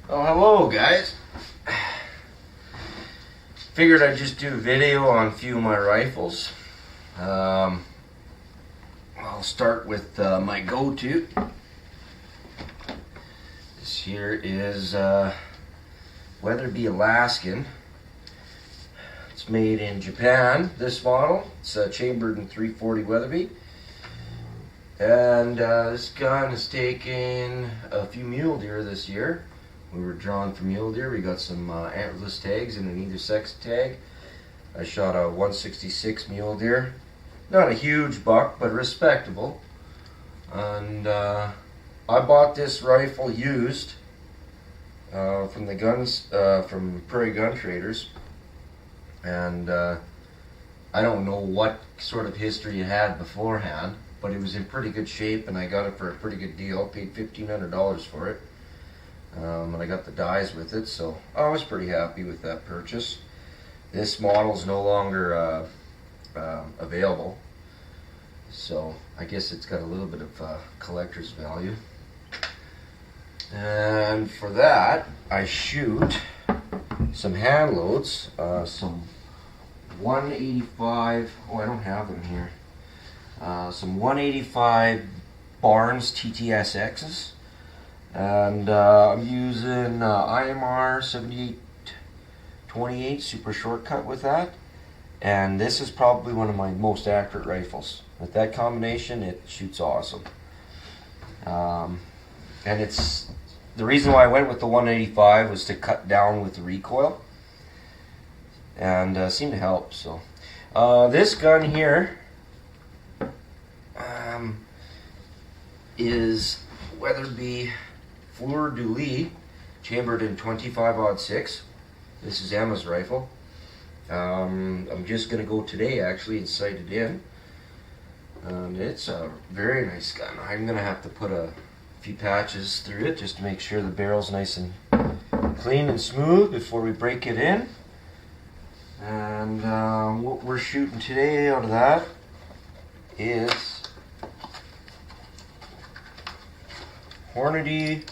Oh, hello guys. Figured I'd just do a video on a few of my rifles. I'll start with my go-to. This here is Weatherby Alaskan. It's made in Japan, this model. It's chambered in 340 Weatherby. And this gun has taken a few mule deer this year. We were drawn for mule deer. We got some antlerless tags and an either sex tag. I shot a 166 mule deer. Not a huge buck, but respectable. And I bought this rifle used from the guns from Prairie Gun Traders, and I don't know what sort of history it had beforehand, but it was in pretty good shape, and I got it for a pretty good deal. Paid $1,500 for it. And I got the dies with it, so I was pretty happy with that purchase. This model is no longer available, so I guess it's got a little bit of collector's value. And for that, I shoot some hand loads, some 185. Oh, I don't have them here. Some 185 Barnes TTSXs. And I'm using IMR 7828 super shortcut with that, and this is probably one of my most accurate rifles. With that combination, it shoots awesome. And it's the reason why I went with the 185 was to cut down with the recoil, and seemed to help. So this gun here is Weatherby Fleur du Lis, chambered in 25-06. This is Emma's rifle. I'm just going to go today actually and sight it in. And it's a very nice gun. I'm going to have to put a few patches through it just to make sure the barrel's nice and clean and smooth before we break it in. And what we're shooting today out of that is Hornady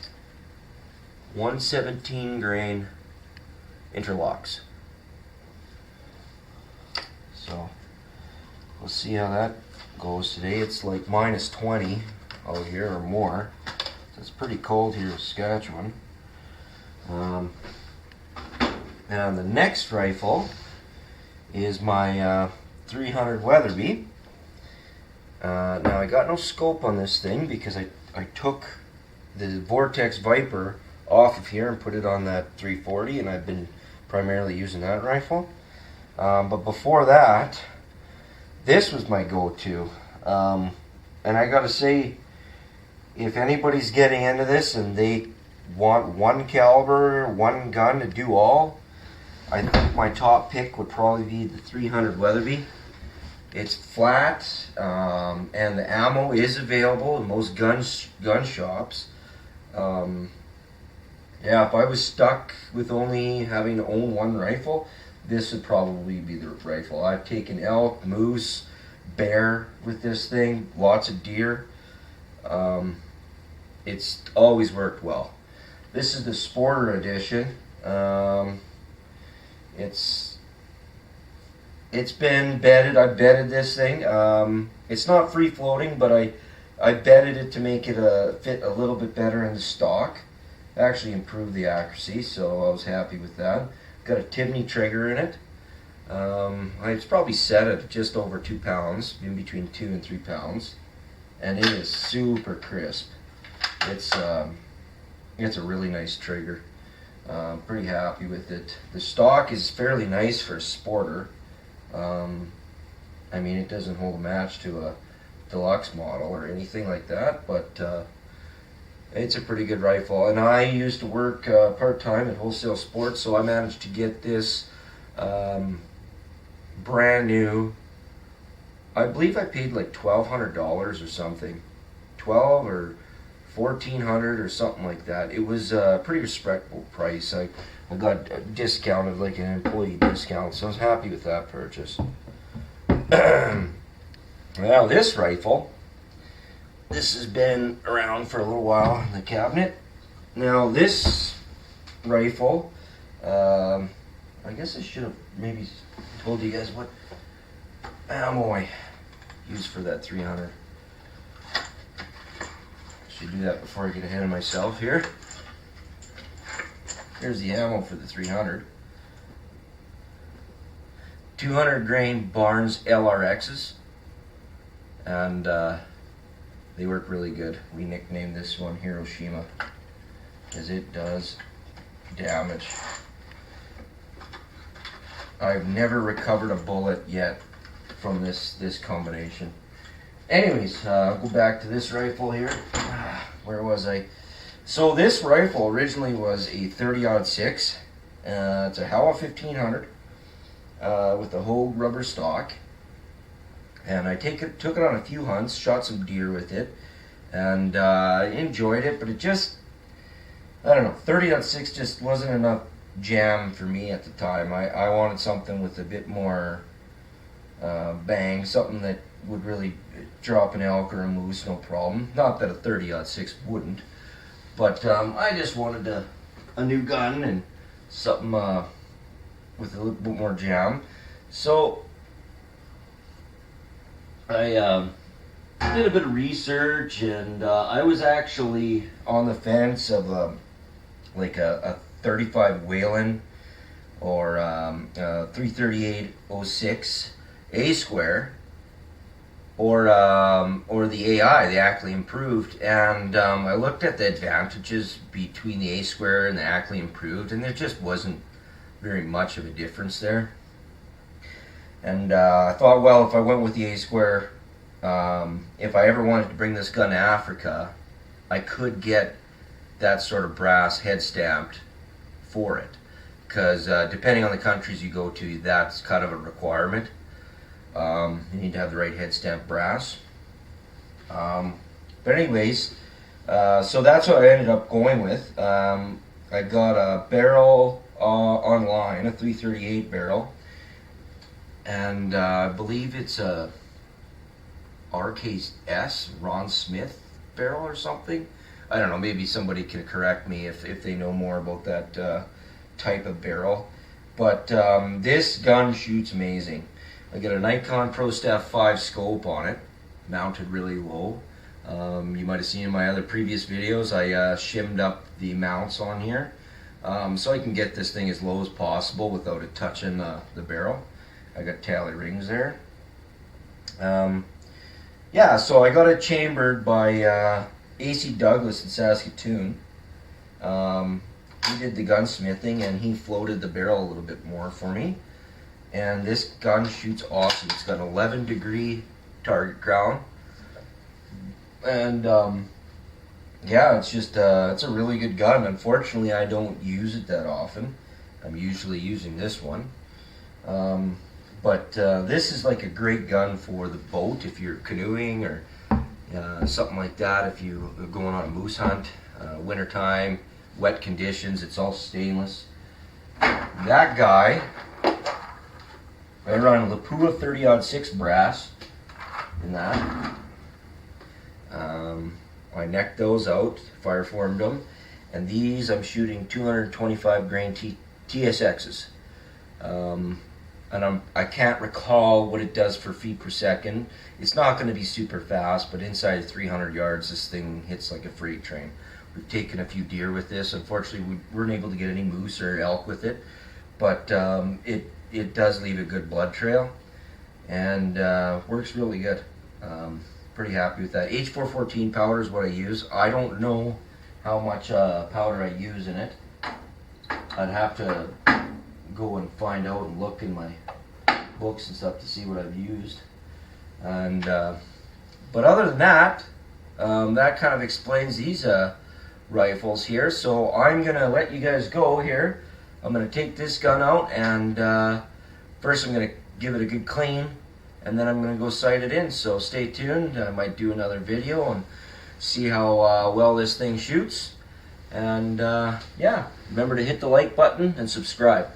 117 grain interlocks. So we'll see how that goes today. It's like minus 20 out here or more, so it's pretty cold here in Saskatchewan. And the next rifle is my 300 Weatherby. Now I got no scope on this thing because I took the Vortex Viper off of here and put it on that 340, and I've been primarily using that rifle. But before that, this was my go-to. And I gotta say, if anybody's getting into this and they want one caliber, one gun to do all, I think my top pick would probably be the 300 Weatherby. It's flat, and the ammo is available in most gun shops. Yeah, if I was stuck with only having to own one rifle, this would probably be the rifle. I've taken elk, moose, bear with this thing, lots of deer. It's always worked well. This is the Sporter edition. It's been bedded. I bedded this thing. It's not free floating, but I bedded it to make it fit a little bit better in the stock. Actually improved the accuracy, so I was happy with that. Got a Tibney trigger in it. It's probably set at just over 2 pounds, in between 2 and 3 pounds, and it is super crisp. It's a really nice trigger. Pretty happy with it. The stock is fairly nice for a sporter. I mean, it doesn't hold a match to a deluxe model or anything like that, but it's a pretty good rifle. And I used to work part-time at Wholesale Sports, so I managed to get this brand new. I believe I paid like $1,200 or something, 12 or 1,400 or something like that. It was a pretty respectable price. I got discounted, like an employee discount, so I was happy with that purchase. Now this rifle, this has been around for a little while in the cabinet. Now this rifle. I guess I should have maybe told you guys what ammo I used for that 300. Should do that before I get ahead of myself here. Here's the ammo for the 300. 200 grain Barnes LRXs, and they work really good. We nicknamed this one Hiroshima because it does damage. I've never recovered a bullet yet from this combination. Anyways, I'll go back to this rifle here. Where was I? So this rifle originally was a 30-06. It's a Howa 1500 with a whole rubber stock. And I took it on a few hunts, shot some deer with it, and enjoyed it. But it just, I don't know, 30-06 just wasn't enough jam for me at the time. I wanted something with a bit more bang, something that would really drop an elk or a moose, no problem. Not that a 30-06 wouldn't, but I just wanted a new gun and something with a little bit more jam. So I did a bit of research, and I was actually on the fence of like a 35 Whalen or 338-06 A square, or the AI, the Ackley Improved, and I looked at the advantages between the A square and the Ackley Improved, and there just wasn't very much of a difference there. And I thought, well, if I went with the A square, if I ever wanted to bring this gun to Africa, I could get that sort of brass head stamped for it, because depending on the countries you go to, that's kind of a requirement. You need to have the right head stamp brass. But anyways, so that's what I ended up going with. I got a barrel online, a 338 barrel, and I believe it's a RKS Ron Smith barrel or something. I don't know, maybe somebody can correct me if they know more about that type of barrel. But this gun shoots amazing. I got a Nikon ProStaff 5 scope on it, mounted really low. You might have seen in my other previous videos, I shimmed up the mounts on here, so I can get this thing as low as possible without it touching the barrel. I got tally rings there. Yeah, so I got it chambered by AC Douglas in Saskatoon. He did the gunsmithing, and he floated the barrel a little bit more for me. And this gun shoots awesome. It's got an 11-degree target crown, and yeah, it's just it's a really good gun. Unfortunately, I don't use it that often. I'm usually using this one, but this is like a great gun for the boat if you're canoeing or something like that. If you're going on a moose hunt, wintertime, wet conditions, it's all stainless. That guy, I run a Lapua 30-06 brass in that. I necked those out, fire formed them, and these I'm shooting 225 grain TSXs. And I can't recall what it does for feet per second. It's not going to be super fast, but inside of 300 yards, this thing hits like a freight train. We've taken a few deer with this. Unfortunately, we weren't able to get any moose or elk with it, but it does leave a good blood trail, and works really good. Pretty happy with that. H414 powder is what I use. I don't know how much powder I use in it. I'd have to go and find out and look in my books and stuff to see what I've used. And but other than that, that kind of explains these rifles here. So I'm gonna let you guys go here. I'm gonna take this gun out, and first I'm gonna give it a good clean, and then I'm gonna go sight it in. So stay tuned. I might do another video and see how well this thing shoots. And yeah, remember to hit the like button and subscribe.